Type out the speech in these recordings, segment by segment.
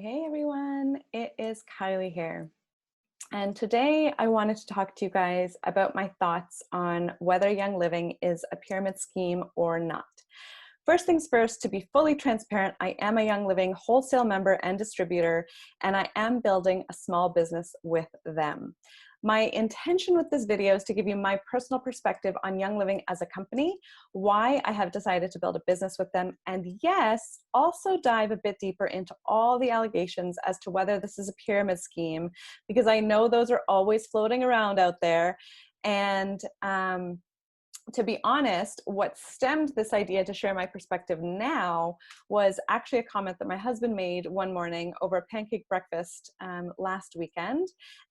Hey everyone, it is Kylie here. And today I wanted to talk to you guys about my thoughts on whether Young Living is a pyramid scheme or not. First things first, to be fully transparent, I am a Young Living wholesale member and distributor, and I am building a small business with them. My intention with this video is to give you my personal perspective on Young Living as a company, why I have decided to build a business with them, and yes, also dive a bit deeper into all the allegations as to whether this is a pyramid scheme, because I know those are always floating around out there. And to be honest, what stemmed this idea to share my perspective now was actually a comment that my husband made one morning over a pancake breakfast last weekend.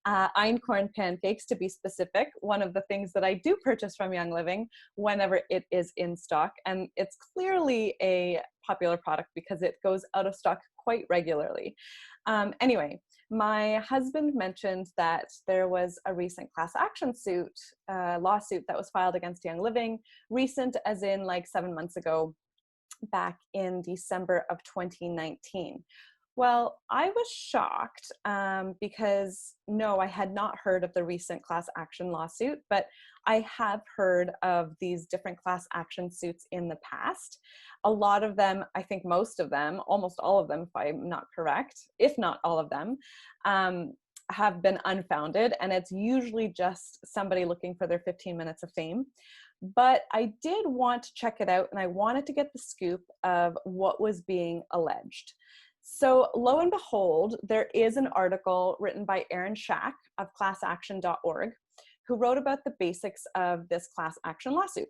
Einkorn pancakes, to be specific, one of the things that I do purchase from Young Living whenever it is in stock. And it's clearly a popular product because it goes out of stock quite regularly. Anyway, my husband mentioned that there was a recent class action lawsuit that was filed against Young Living, recent as in like 7 months ago, back in December of 2019. Well, I was shocked because no, I had not heard of the recent class action lawsuit, but I have heard of these different class action suits in the past. A lot of them, I think most of them, almost all of them, if I'm not correct, if not all of them, have been unfounded, and it's usually just somebody looking for their 15 minutes of fame. But I did want to check it out, and I wanted to get the scoop of what was being alleged. So lo and behold, there is an article written by Aaron Schack of ClassAction.org, who wrote about the basics of this class action lawsuit.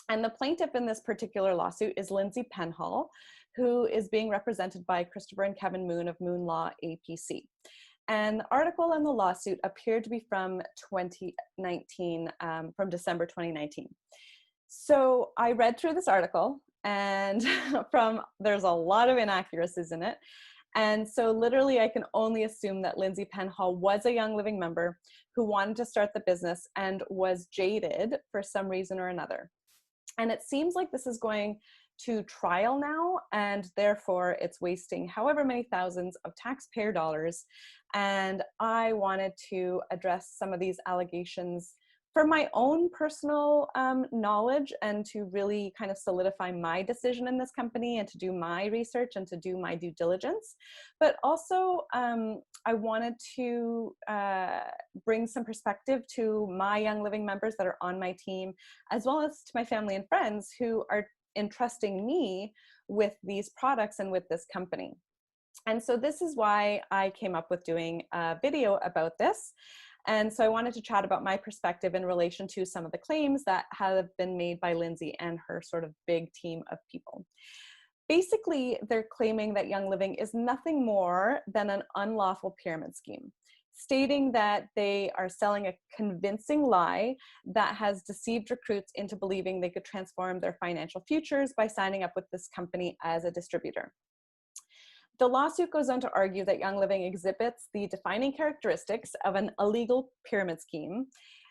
And the plaintiff in this particular lawsuit is Lindsay Penhall, who is being represented by Christopher and Kevin Moon of Moon Law APC. And the article and the lawsuit appeared to be from 2019, from December 2019. So I read through this article, and there's a lot of inaccuracies in it. And so literally I can only assume that Lindsay Penhall was a Young Living member who wanted to start the business and was jaded for some reason or another. And it seems like this is going to trial now, and therefore it's wasting however many thousands of taxpayer dollars. And I wanted to address some of these allegations for my own personal knowledge, and to really kind of solidify my decision in this company, and to do my research and to do my due diligence. But also I wanted to bring some perspective to my Young Living members that are on my team, as well as to my family and friends who are entrusting me with these products and with this company. And so this is why I came up with doing a video about this. And so I wanted to chat about my perspective in relation to some of the claims that have been made by Lindsay and her sort of big team of people. Basically, they're claiming that Young Living is nothing more than an unlawful pyramid scheme, stating that they are selling a convincing lie that has deceived recruits into believing they could transform their financial futures by signing up with this company as a distributor. The lawsuit goes on to argue that Young Living exhibits the defining characteristics of an illegal pyramid scheme,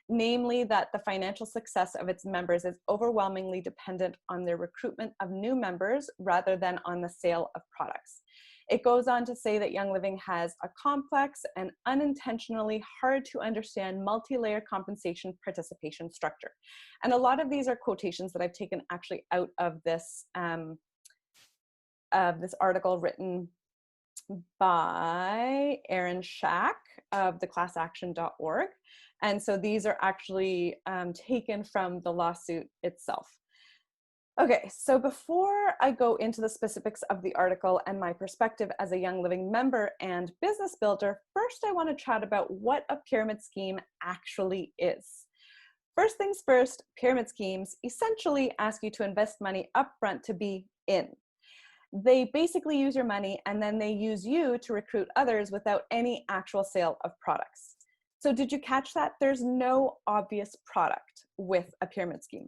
namely that the financial success of its members is overwhelmingly dependent on their recruitment of new members rather than on the sale of products. It goes on to say that Young Living has a complex and unintentionally hard to understand multi-layer compensation participation structure. And a lot of these are quotations that I've taken actually out of this article written by Aaron Schack of the ClassAction.org. And so these are actually taken from the lawsuit itself. Okay, so before I go into the specifics of the article and my perspective as a Young Living member and business builder, first I want to chat about what a pyramid scheme actually is. First things first, pyramid schemes essentially ask you to invest money upfront to be in. They basically use your money, and then they use you to recruit others without any actual sale of products. So did you catch that? There's no obvious product with a pyramid scheme.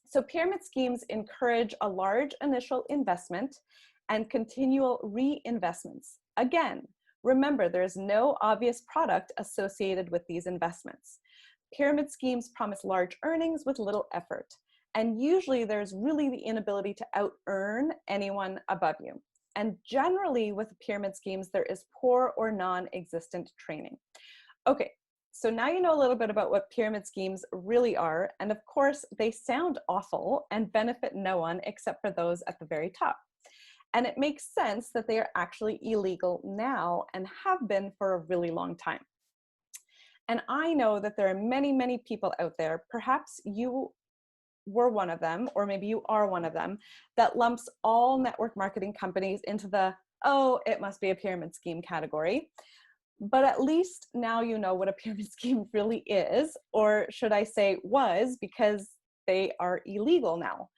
So pyramid schemes encourage a large initial investment and continual reinvestments. Again, remember, there's no obvious product associated with these investments. Pyramid schemes promise large earnings with little effort. And usually there's really the inability to out-earn anyone above you. And generally with pyramid schemes, there is poor or non-existent training. Okay, so now you know a little bit about what pyramid schemes really are. And of course, they sound awful and benefit no one except for those at the very top. And it makes sense that they are actually illegal now and have been for a really long time. And I know that there are many, many people out there, perhaps you were one of them, or maybe you are one of them, that lumps all network marketing companies into the, oh, it must be a pyramid scheme category. But at least now you know what a pyramid scheme really is, or should I say was, because they are illegal now.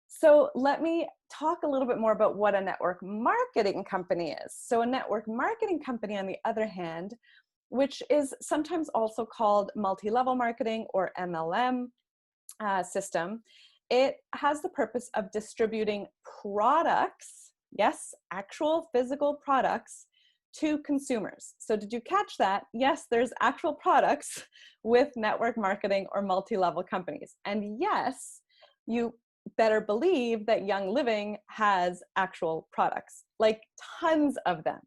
So let me talk a little bit more about what a network marketing company is. So a network marketing company, on the other hand, which is sometimes also called multi-level marketing or MLM system, it has the purpose of distributing products, yes, actual physical products, to consumers. So did you catch that? Yes, there's actual products with network marketing or multi-level companies. And yes, you better believe that Young Living has actual products, like tons of them.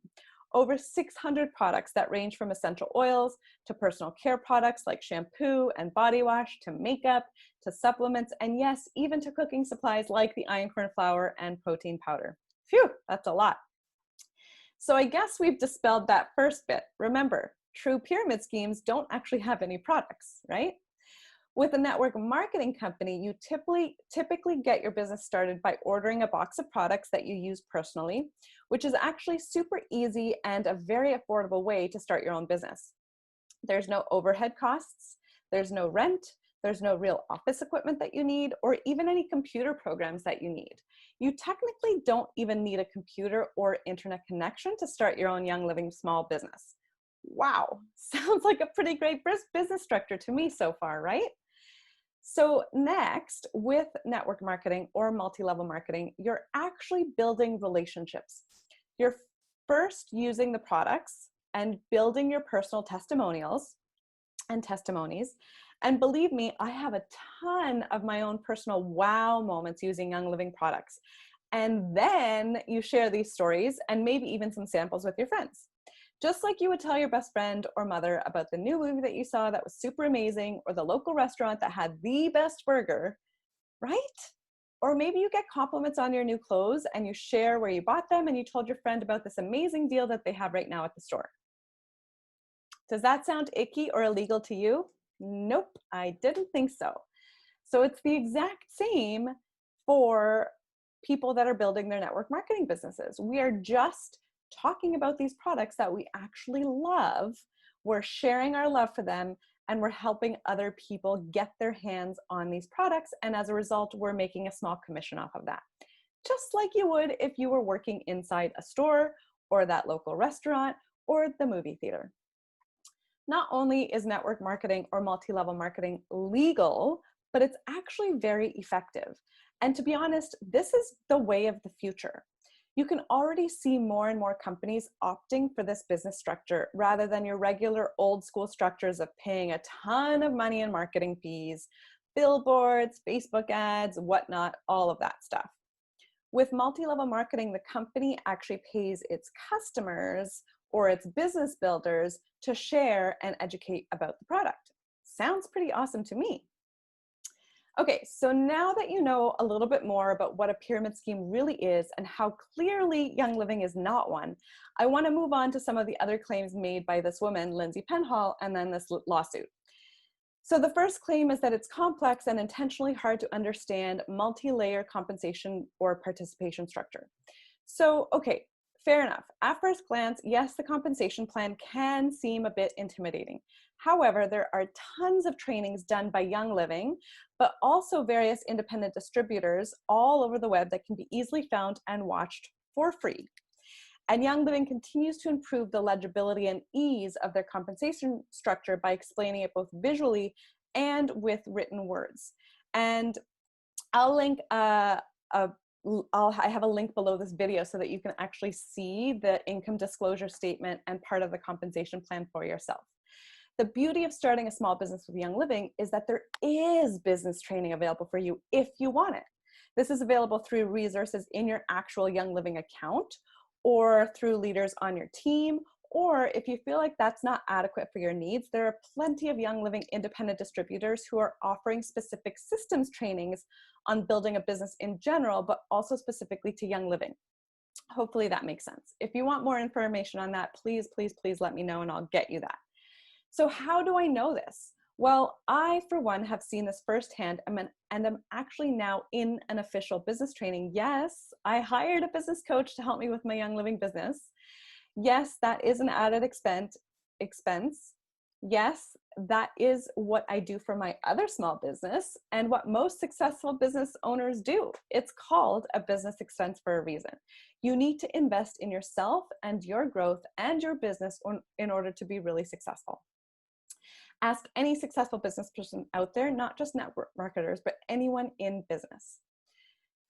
Over 600 products that range from essential oils to personal care products like shampoo and body wash, to makeup, to supplements, and yes, even to cooking supplies like the einkorn flour and protein powder. Phew, that's a lot. So I guess we've dispelled that first bit. Remember, true pyramid schemes don't actually have any products, right? With a network marketing company, you typically get your business started by ordering a box of products that you use personally, which is actually super easy and a very affordable way to start your own business. There's no overhead costs, there's no rent, there's no real office equipment that you need, or even any computer programs that you need. You technically don't even need a computer or internet connection to start your own Young Living small business. Wow, sounds like a pretty great business structure to me so far, right? So next, with network marketing or multi-level marketing, you're actually building relationships. You're first using the products and building your personal testimonials and testimonies. And believe me, I have a ton of my own personal wow moments using Young Living products. And then you share these stories and maybe even some samples with your friends. Just like you would tell your best friend or mother about the new movie that you saw that was super amazing, or the local restaurant that had the best burger, right? Or maybe you get compliments on your new clothes and you share where you bought them and you told your friend about this amazing deal that they have right now at the store. Does that sound icky or illegal to you? Nope, I didn't think so. So it's the exact same for people that are building their network marketing businesses. We are just talking about these products that we actually love. We're sharing our love for them, and we're helping other people get their hands on these products. And as a result, we're making a small commission off of that. Just like you would if you were working inside a store or that local restaurant or the movie theater. Not only is network marketing or multi-level marketing legal, but it's actually very effective. And to be honest, this is the way of the future. You can already see more and more companies opting for this business structure rather than your regular old school structures of paying a ton of money in marketing fees, billboards, Facebook ads, whatnot, all of that stuff. With multi-level marketing, the company actually pays its customers or its business builders to share and educate about the product. Sounds pretty awesome to me. Okay, so now that you know a little bit more about what a pyramid scheme really is and how clearly Young Living is not one, I want to move on to some of the other claims made by this woman, Lindsay Penhall, and then this lawsuit. So the first claim is that it's complex and intentionally hard to understand multi-layer compensation or participation structure. So, okay, fair enough. At first glance, yes, the compensation plan can seem a bit intimidating. However, there are tons of trainings done by Young Living, but also various independent distributors all over the web that can be easily found and watched for free. And Young Living continues to improve the legibility and ease of their compensation structure by explaining it both visually and with written words. And I'll link I have a link below this video so that you can actually see the income disclosure statement and part of the compensation plan for yourself. The beauty of starting a small business with Young Living is that there is business training available for you if you want it. This is available through resources in your actual Young Living account or through leaders on your team. Or if you feel like that's not adequate for your needs, there are plenty of Young Living independent distributors who are offering specific systems trainings on building a business in general, but also specifically to Young Living. Hopefully that makes sense. If you want more information on that, please, please, please let me know and I'll get you that. So how do I know this? Well, I, for one, have seen this firsthand and I'm actually now in an official business training. Yes, I hired a business coach to help me with my Young Living business. Yes, that is an added expense. Yes, that is what I do for my other small business and what most successful business owners do. It's called a business expense for a reason. You need to invest in yourself and your growth and your business in order to be really successful. Ask any successful business person out there, not just network marketers, but anyone in business.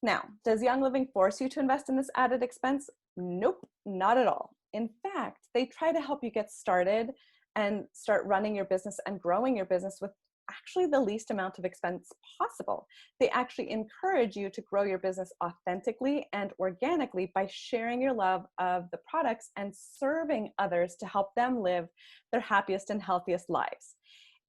Now, does Young Living force you to invest in this added expense? Nope, not at all. In fact, they try to help you get started and start running your business and growing your business with actually the least amount of expense possible. They actually encourage you to grow your business authentically and organically by sharing your love of the products and serving others to help them live their happiest and healthiest lives.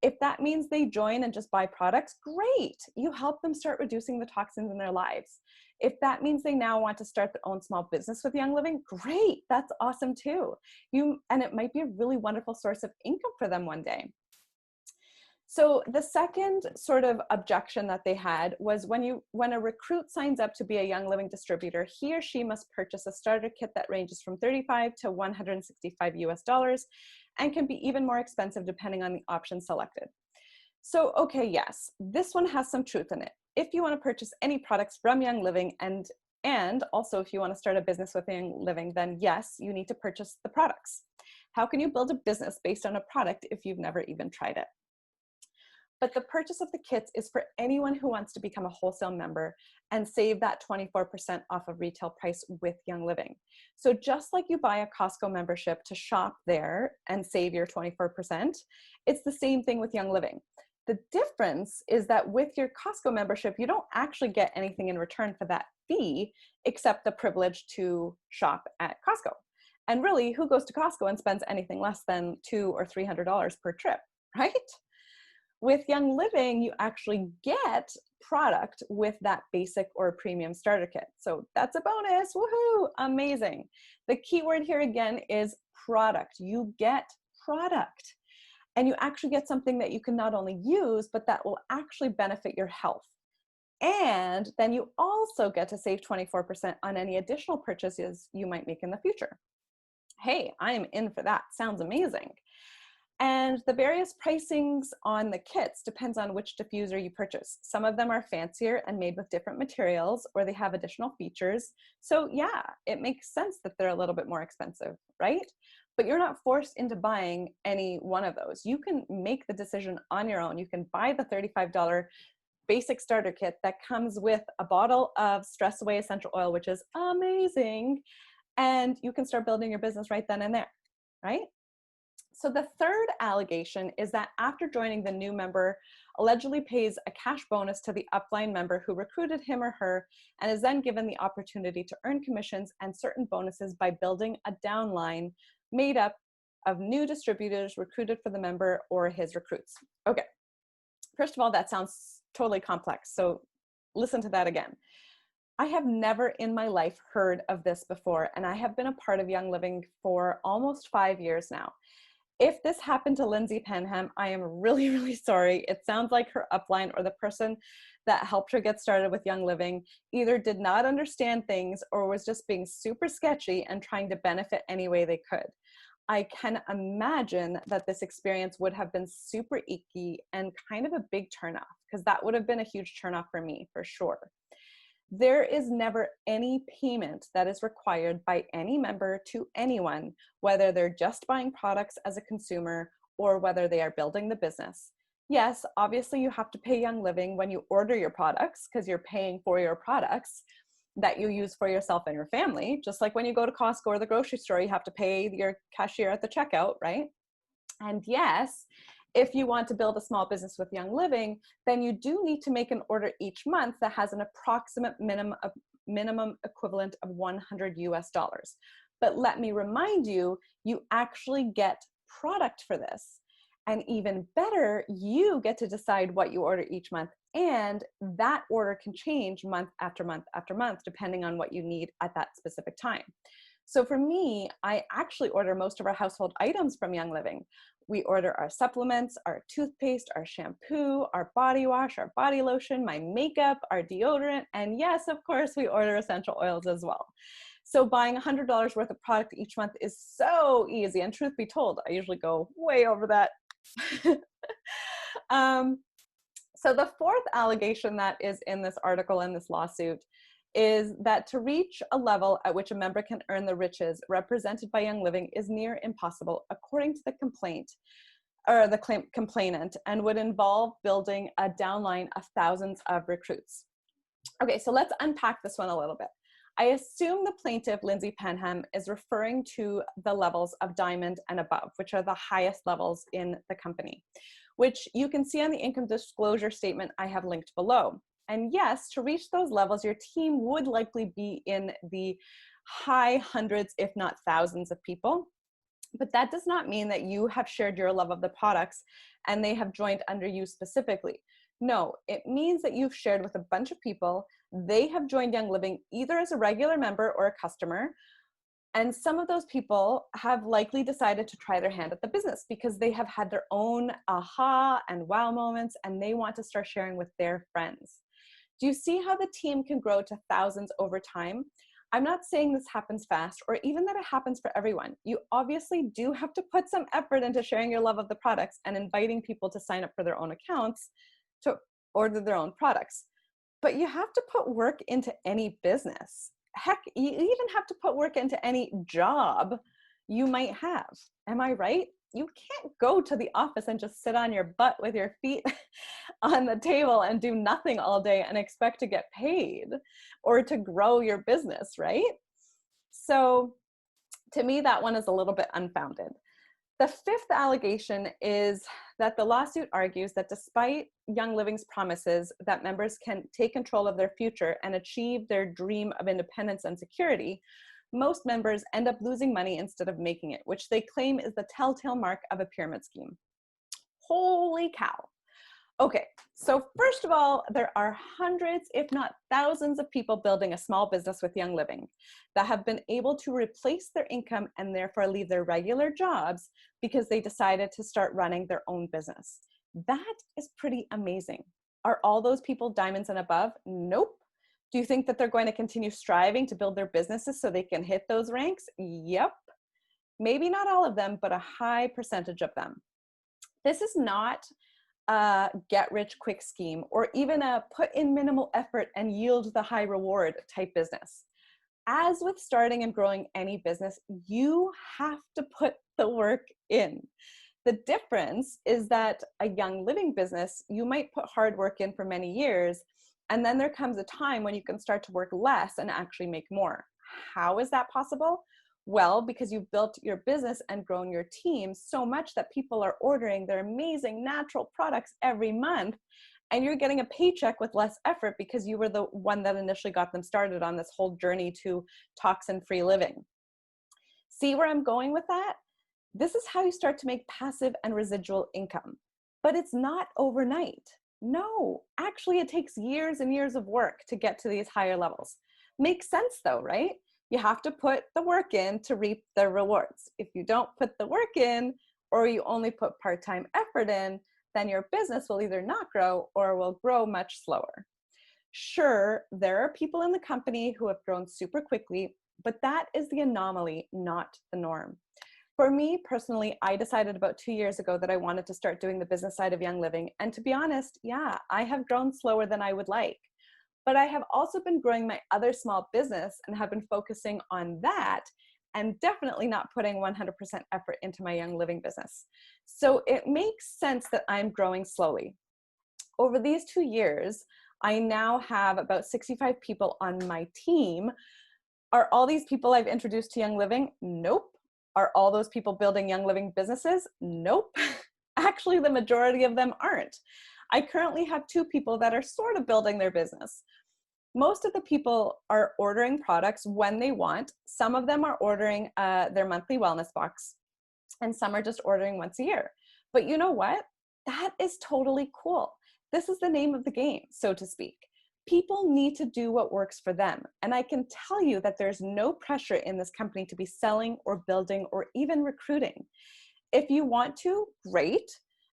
If that means they join and just buy products, great. You help them start reducing the toxins in their lives. If that means they now want to start their own small business with Young Living, great. That's awesome too. And it might be a really wonderful source of income for them one day. So the second sort of objection that they had was when a recruit signs up to be a Young Living distributor, he or she must purchase a starter kit that ranges from $35 to $165 and can be even more expensive depending on the option selected. So, okay, yes, this one has some truth in it. If you want to purchase any products from Young Living and also if you want to start a business with Young Living, then yes, you need to purchase the products. How can you build a business based on a product if you've never even tried it? But the purchase of the kits is for anyone who wants to become a wholesale member and save that 24% off of retail price with Young Living. So just like you buy a Costco membership to shop there and save your 24%, it's the same thing with Young Living. The difference is that with your Costco membership, you don't actually get anything in return for that fee except the privilege to shop at Costco. And really, who goes to Costco and spends anything less than $200 or $300 per trip, right? With Young Living, you actually get product with that basic or premium starter kit. So that's a bonus, woohoo, amazing. The key word here again is product. You get product. And you actually get something that you can not only use, but that will actually benefit your health. And then you also get to save 24% on any additional purchases you might make in the future. Hey, I am in for that. Sounds amazing. And the various pricings on the kits depends on which diffuser you purchase. Some of them are fancier and made with different materials, or they have additional features. So yeah, it makes sense that they're a little bit more expensive, right? But you're not forced into buying any one of those. You can make the decision on your own. You can buy the $35 basic starter kit that comes with a bottle of Stress Away essential oil, which is amazing. And you can start building your business right then and there, right? So the third allegation is that after joining, the new member allegedly pays a cash bonus to the upline member who recruited him or her and is then given the opportunity to earn commissions and certain bonuses by building a downline made up of new distributors recruited for the member or his recruits. Okay, first of all, that sounds totally complex. So listen to that again. I have never in my life heard of this before, and I have been a part of Young Living for almost 5 years now. If this happened to Lindsay Penham, I am really, really sorry. It sounds like her upline or the person that helped her get started with Young Living either did not understand things or was just being super sketchy and trying to benefit any way they could. I can imagine that this experience would have been super icky and kind of a big turnoff, because that would have been a huge turnoff for me, for sure. There is never any payment that is required by any member to anyone, whether they're just buying products as a consumer or whether they are building the business. Yes, obviously you have to pay Young Living when you order your products because you're paying for your products that you use for yourself and your family. Just like when you go to Costco or the grocery store, you have to pay your cashier at the checkout, right? And yes, If you want to build a small business with Young Living, then you do need to make an order each month that has an approximate minimum equivalent of $100. But let me remind you, you actually get product for this. And even better, you get to decide what you order each month. And that order can change month after month after month, depending on what you need at that specific time. So for me, I actually order most of our household items from Young Living. We order our supplements, our toothpaste, our shampoo, our body wash, our body lotion, my makeup, our deodorant, and yes, of course, we order essential oils as well. So buying $100 worth of product each month is so easy. And truth be told, I usually go way over that. So the fourth allegation that is in this article, in this lawsuit, is that to reach a level at which a member can earn the riches represented by Young Living is near impossible, according to the complaint, or the complainant, and would involve building a downline of thousands of recruits. Okay, so let's unpack this one a little bit. I assume the plaintiff, Lindsay Penham, is referring to the levels of diamond and above, which are the highest levels in the company, which you can see on the income disclosure statement I have linked below. And yes, to reach those levels, your team would likely be in the high hundreds, if not thousands of people. But that does not mean that you have shared your love of the products and they have joined under you specifically. No, it means that you've shared with a bunch of people. They have joined Young Living either as a regular member or a customer. And some of those people have likely decided to try their hand at the business because they have had their own aha and wow moments, and they want to start sharing with their friends. Do you see how the team can grow to thousands over time? I'm not saying this happens fast or even that it happens for everyone. You obviously do have to put some effort into sharing your love of the products and inviting people to sign up for their own accounts to order their own products. But you have to put work into any business. Heck, you even have to put work into any job you might have. Am I right? You can't go to the office and just sit on your butt with your feet on the table and do nothing all day and expect to get paid or to grow your business, right? So to me, that one is a little bit unfounded. The fifth allegation is that the lawsuit argues that despite Young Living's promises that members can take control of their future and achieve their dream of independence and security, most members end up losing money instead of making it, which they claim is the telltale mark of a pyramid scheme. Holy cow. Okay, so first of all, there are hundreds, if not thousands of people building a small business with Young Living that have been able to replace their income and therefore leave their regular jobs because they decided to start running their own business. That is pretty amazing. Are all those people diamonds and above? Nope. Do you think that they're going to continue striving to build their businesses so they can hit those ranks? Yep. Maybe not all of them, but a high percentage of them. This is not a get rich quick scheme or even a put in minimal effort and yield the high reward type business. As with starting and growing any business, you have to put the work in. The difference is that a Young Living business, you might put hard work in for many years, and then there comes a time when you can start to work less and actually make more. How is that possible? Well, because you've built your business and grown your team so much that people are ordering their amazing natural products every month, and you're getting a paycheck with less effort because you were the one that initially got them started on this whole journey to toxin-free living. See where I'm going with that? This is how you start to make passive and residual income, but it's not overnight. No, actually it takes years and years of work to get to these higher levels. Makes sense though, right? You have to put the work in to reap the rewards. If you don't put the work in, or you only put part-time effort in, then your business will either not grow or will grow much slower. Sure, there are people in the company who have grown super quickly, but that is the anomaly, not the norm. For me personally, I decided about 2 years ago that I wanted to start doing the business side of Young Living. And to be honest, yeah, I have grown slower than I would like. But I have also been growing my other small business and have been focusing on that and definitely not putting 100% effort into my Young Living business. So it makes sense that I'm growing slowly. Over these 2 years, I now have about 65 people on my team. Are all these people I've introduced to Young Living? Nope. Are all those people building Young Living businesses? Nope. actually the majority of them aren't. I currently have 2 people that are sort of building their business. Most of the people are ordering products when they want. Some of them are ordering their monthly wellness box, and some are just ordering once a year. But you know what? That is totally cool. This is the name of the game, so to speak. People need to do what works for them. And I can tell you that there's no pressure in this company to be selling or building or even recruiting. If you want to, great.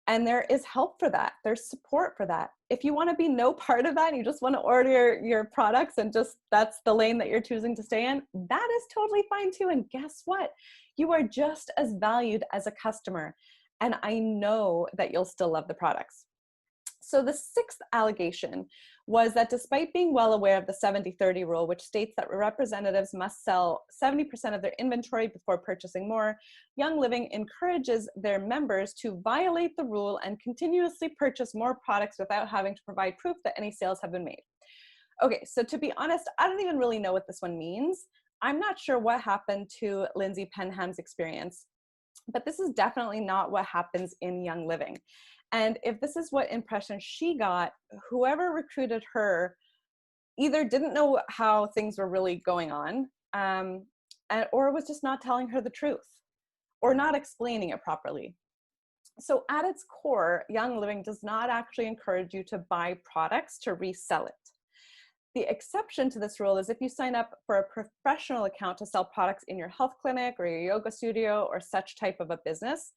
And there is help for that. There's support for that. If you want to be no part of that and you just want to order your products and just that's the lane that you're choosing to stay in, that is totally fine too. And guess what? You are just as valued as a customer. And I know that you'll still love the products. So the 6th allegation was that despite being well aware of the 70-30 rule, which states that representatives must sell 70% of their inventory before purchasing more, Young Living encourages their members to violate the rule and continuously purchase more products without having to provide proof that any sales have been made. Okay, so to be honest, I don't even really know what this one means. I'm not sure what happened to Lindsay Penham's experience, but this is definitely not what happens in Young Living. And if this is what impression she got, whoever recruited her either didn't know how things were really going on, or was just not telling her the truth, or not explaining it properly. So at its core, Young Living does not actually encourage you to buy products to resell it. The exception to this rule is if you sign up for a professional account to sell products in your health clinic or your yoga studio or such type of a business.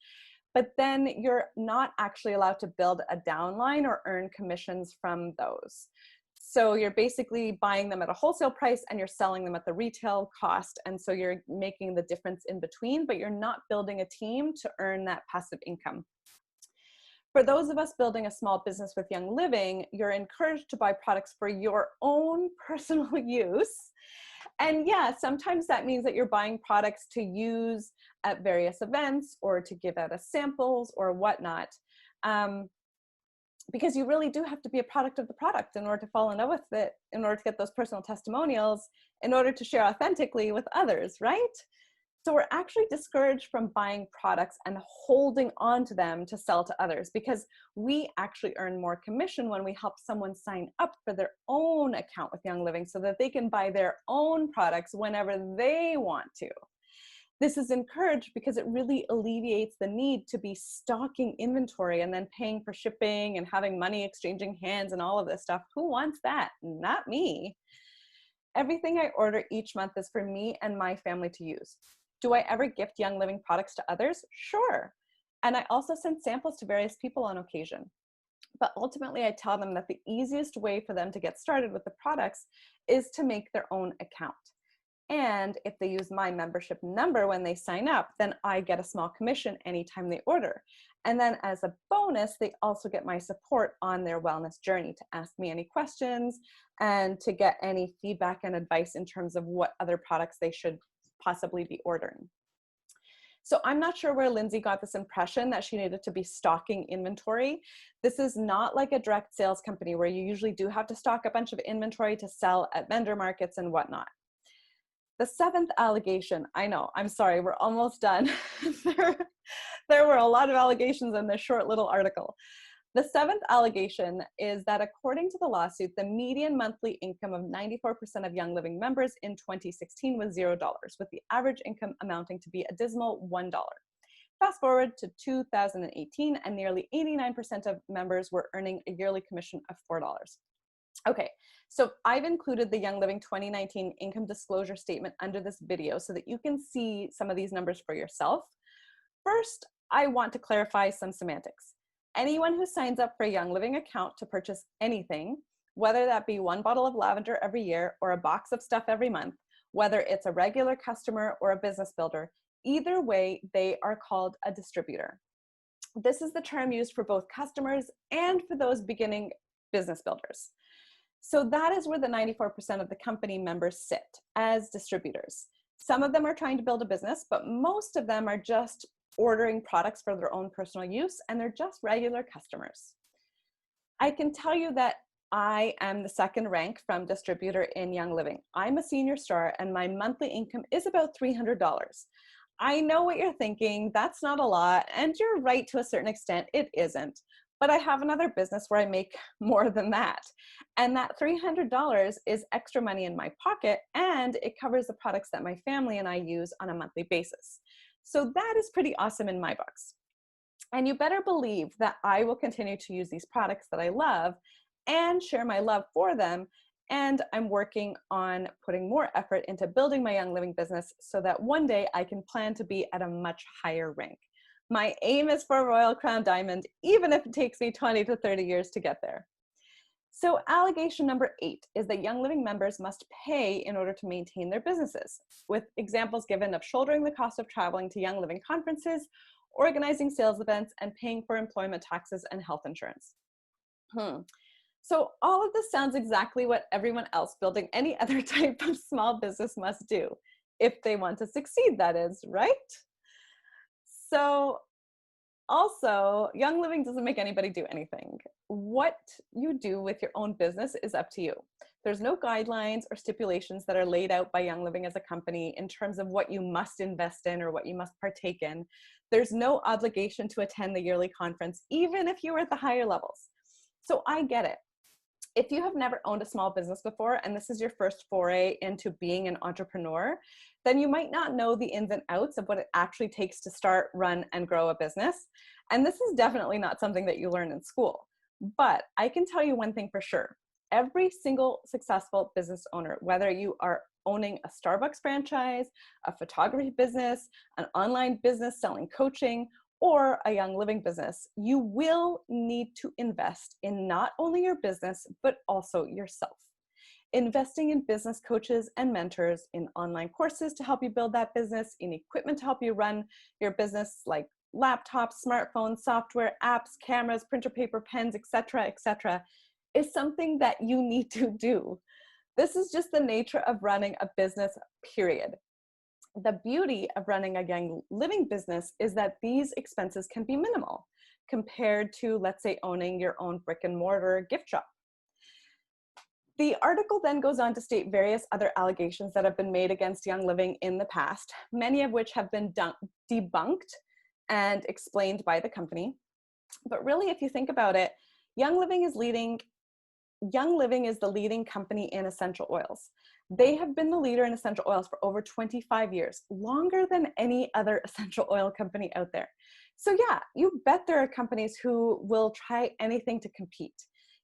But then you're not actually allowed to build a downline or earn commissions from those. So you're basically buying them at a wholesale price and you're selling them at the retail cost. And so you're making the difference in between, but you're not building a team to earn that passive income. For those of us building a small business with Young Living, you're encouraged to buy products for your own personal use. And yeah, sometimes that means that you're buying products to use at various events or to give out as samples or whatnot. Because you really do have to be a product of the product in order to fall in love with it, in order to get those personal testimonials, in order to share authentically with others, right? So we're actually discouraged from buying products and holding on to them to sell to others, because we actually earn more commission when we help someone sign up for their own account with Young Living so that they can buy their own products whenever they want to. This is encouraged because it really alleviates the need to be stocking inventory and then paying for shipping and having money exchanging hands and all of this stuff. Who wants that? Not me. Everything I order each month is for me and my family to use. Do I ever gift Young Living products to others? Sure. And I also send samples to various people on occasion. But ultimately, I tell them that the easiest way for them to get started with the products is to make their own account. And if they use my membership number when they sign up, then I get a small commission anytime they order. And then as a bonus, they also get my support on their wellness journey to ask me any questions and to get any feedback and advice in terms of what other products they should possibly be ordering. So I'm not sure where Lindsay got this impression that she needed to be stocking inventory. This is not like a direct sales company where you usually do have to stock a bunch of inventory to sell at vendor markets and whatnot. The 7th allegation, I know, I'm sorry, we're almost done. There were a lot of allegations in this short little article. The 7th allegation is that according to the lawsuit, the median monthly income of 94% of Young Living members in 2016 was $0, with the average income amounting to be a dismal $1. Fast forward to 2018, and nearly 89% of members were earning a yearly commission of $4. Okay, so I've included the Young Living 2019 income disclosure statement under this video so that you can see some of these numbers for yourself. First, I want to clarify some semantics. Anyone who signs up for a Young Living account to purchase anything, whether that be 1 bottle of lavender every year or a box of stuff every month, whether it's a regular customer or a business builder, either way, they are called a distributor. This is the term used for both customers and for those beginning business builders. So that is where the 94% of the company members sit, as distributors. Some of them are trying to build a business, but most of them are just ordering products for their own personal use, and they're just regular customers. I can tell you that I am the 2nd rank from distributor in Young Living. I'm a senior star, and my monthly income is about $300. I know what you're thinking. That's not a lot. And you're right to a certain extent, it isn't. But I have another business where I make more than that. And that $300 is extra money in my pocket, and it covers the products that my family and I use on a monthly basis. So that is pretty awesome in my books. And you better believe that I will continue to use these products that I love and share my love for them. And I'm working on putting more effort into building my Young Living business so that one day I can plan to be at a much higher rank. My aim is for a Royal Crown Diamond, even if it takes me 20 to 30 years to get there. So allegation number 8 is that Young Living members must pay in order to maintain their businesses, with examples given of shouldering the cost of traveling to Young Living conferences, organizing sales events, and paying for employment taxes and health insurance. So all of this sounds exactly what everyone else building any other type of small business must do, if they want to succeed, that is, right? So also, Young Living doesn't make anybody do anything. What you do with your own business is up to you. There's no guidelines or stipulations that are laid out by Young Living as a company in terms of what you must invest in or what you must partake in. There's no obligation to attend the yearly conference, even if you are at the higher levels. So I get it. If you have never owned a small business before, and this is your first foray into being an entrepreneur, then you might not know the ins and outs of what it actually takes to start, run, and grow a business. And this is definitely not something that you learn in school. But I can tell you one thing for sure. Every single successful business owner, whether you are owning a Starbucks franchise, a photography business, an online business selling coaching, or a Young Living business, you will need to invest in not only your business, but also yourself. Investing in business coaches and mentors, in online courses to help you build that business, in equipment to help you run your business like laptops, smartphones, software, apps, cameras, printer paper, pens, etc., is something that you need to do. This is just the nature of running a business, period. The beauty of running a Young Living business is that these expenses can be minimal compared to, let's say, owning your own brick and mortar gift shop. The article then goes on to state various other allegations that have been made against Young Living in the past, many of which have been debunked and explained by the company. But really, if you think about it, Young Living is the leading company in essential oils. They have been the leader in essential oils for over 25 years, longer than any other essential oil company out there. So yeah, you bet there are companies who will try anything to compete,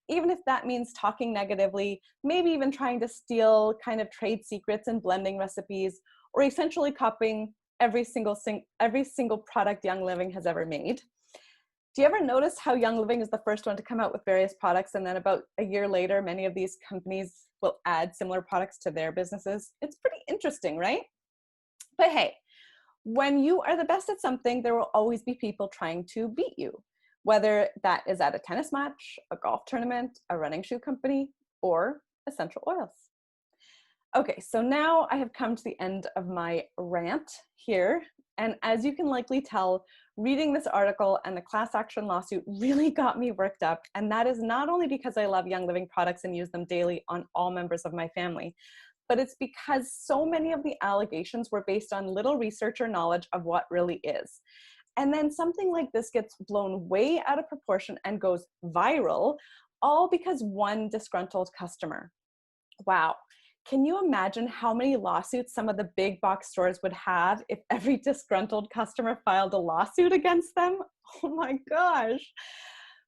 even if that means talking negatively, maybe even trying to steal kind of trade secrets and blending recipes, or essentially copying every single product Young Living has ever made. Do you ever notice how Young Living is the first one to come out with various products, and then about a year later, many of these companies will add similar products to their businesses? It's pretty interesting, right? But hey, when you are the best at something, there will always be people trying to beat you, whether that is at a tennis match, a golf tournament, a running shoe company, or essential oils. Okay, so now I have come to the end of my rant here. And as you can likely tell, reading this article and the class action lawsuit really got me worked up. And that is not only because I love Young Living products and use them daily on all members of my family, but it's because so many of the allegations were based on little research or knowledge of what really is. And then something like this gets blown way out of proportion and goes viral, all because one disgruntled customer. Wow. Can you imagine how many lawsuits some of the big box stores would have if every disgruntled customer filed a lawsuit against them? Oh my gosh.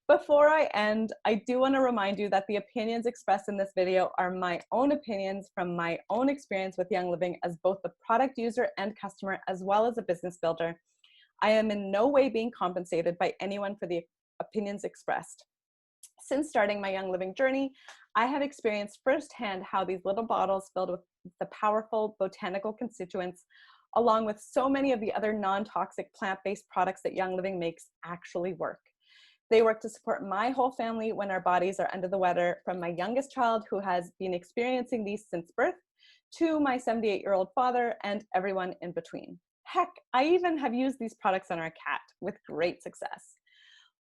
Before I end, I do want to remind you that the opinions expressed in this video are my own opinions from my own experience with Young Living as both the product user and customer, as well as a business builder. I am in no way being compensated by anyone for the opinions expressed. Since starting my Young Living journey, I have experienced firsthand how these little bottles filled with the powerful botanical constituents, along with so many of the other non-toxic plant-based products that Young Living makes, actually work. They work to support my whole family when our bodies are under the weather, from my youngest child who has been experiencing these since birth, to my 78-year-old father and everyone in between. Heck, I even have used these products on our cat with great success.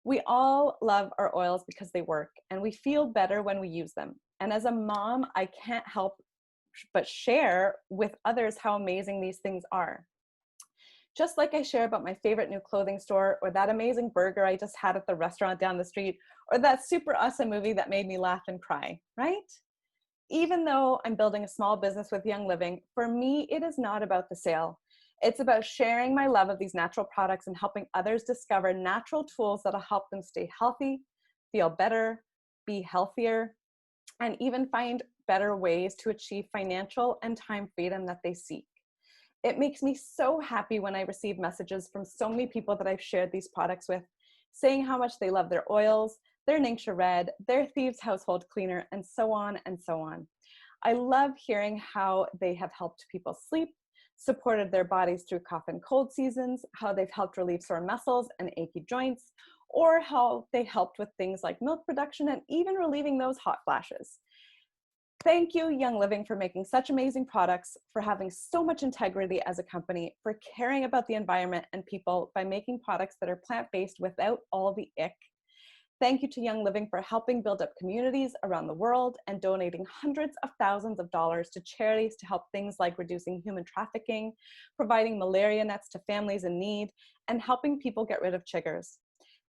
We all love our oils because they work, and we feel better when we use them. And as a mom, I can't help but share with others how amazing these things are. Just like I share about my favorite new clothing store, or that amazing burger I just had at the restaurant down the street, or that super awesome movie that made me laugh and cry, right? Even though I'm building a small business with Young Living, for me, it is not about the sale. It's about sharing my love of these natural products and helping others discover natural tools that'll help them stay healthy, feel better, be healthier, and even find better ways to achieve financial and time freedom that they seek. It makes me so happy when I receive messages from so many people that I've shared these products with, saying how much they love their oils, their Ningxia Red, their Thieves Household Cleaner, and so on and so on. I love hearing how they have helped people sleep, supported their bodies through cough and cold seasons, how they've helped relieve sore muscles and achy joints, or how they helped with things like milk production and even relieving those hot flashes. Thank you, Young Living, for making such amazing products, for having so much integrity as a company, for caring about the environment and people by making products that are plant-based without all the ick. Thank you to Young Living for helping build up communities around the world and donating hundreds of thousands of dollars to charities to help things like reducing human trafficking, providing malaria nets to families in need, and helping people get rid of chiggers.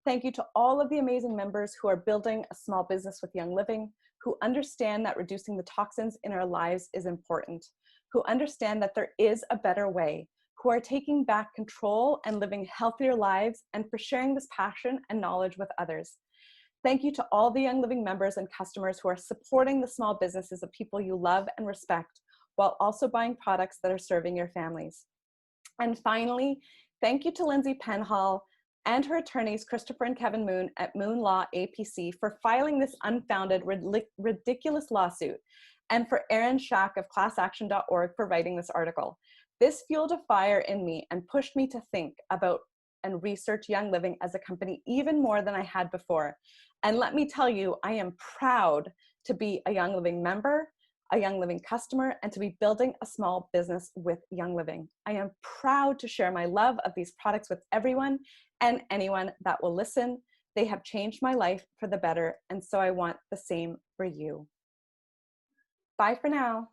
Thank you to all of the amazing members who are building a small business with Young Living, who understand that reducing the toxins in our lives is important, who understand that there is a better way, who are taking back control and living healthier lives, and for sharing this passion and knowledge with others. Thank you to all the Young Living members and customers who are supporting the small businesses of people you love and respect, while also buying products that are serving your families. And finally, thank you to Lindsay Penhall and her attorneys, Christopher and Kevin Moon at Moon Law APC, for filing this unfounded, ridiculous lawsuit, and for Aaron Schack of ClassAction.org for writing this article. This fueled a fire in me and pushed me to think about and research Young Living as a company even more than I had before. And let me tell you, I am proud to be a Young Living member, a Young Living customer, and to be building a small business with Young Living. I am proud to share my love of these products with everyone and anyone that will listen. They have changed my life for the better, and so I want the same for you. Bye for now.